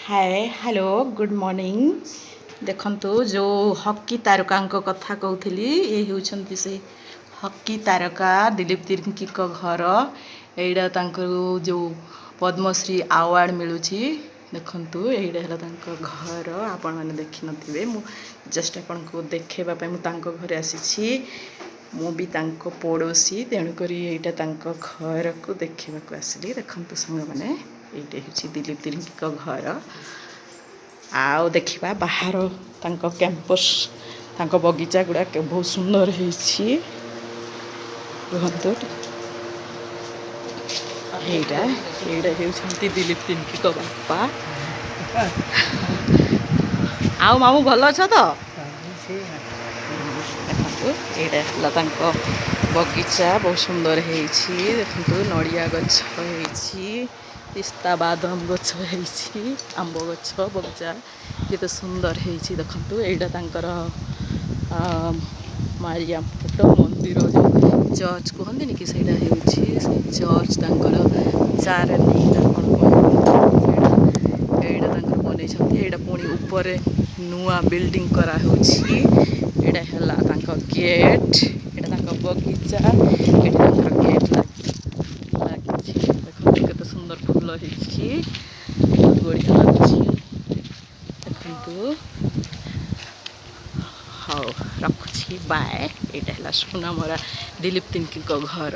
Hi hello good morning देखंतु जो hockey तारका कथा कहूली ये होउछंती से हॉकी तारका दिलीप तिर्की को घर एटा जो पद्मश्री अवार्ड मिलुची देखंतु एटा हला तांको घर आपण माने देखि नथिबे मु जस्ट आपण को देखेबा पय मु तांको घरे आसीछि मु भी तांको पड़ोसी तेणु करी एटा तांको घर को देखिबा को आसली देखंतु संग माने एटा होछि दिलीप तिर्की को घर आओ देखिबा बाहर तांको कैंपस तांको बगीचा गुडा के बहुत सुंदर हेछि रहंतु एटा एटा हेउछंती दिलीप तिर्की को बापा आओ मामू भल छ त देखंतु एटा हला तांको बगीचा बहुत सुंदर हेछि देखंतु नड़िया गछ हेछि पिस्ता बादाम गछ हेछि आंब गछ बगीचा केते सुंदर हेछि देखंतु एटा तांकर मारिया फोटो मंदिर जो चर्च कहंदी नि कि सेटा हेछि से चर्च तांकर चारनी एटा तांकर बनै छथि एटा पुनी ऊपर नुआ बिल्डिंग करा होछि एटा हला तांकर गेट एटा तांकर बगीचा एटा तांकर गेट लागिछि देखंतु केते सुंदर फूल हेछि बहुत बढ़िया लाଗୁछि देखंतु हाँ रखुछि बाय एटा हला सुनामरा दिलीप तिर्की को घर।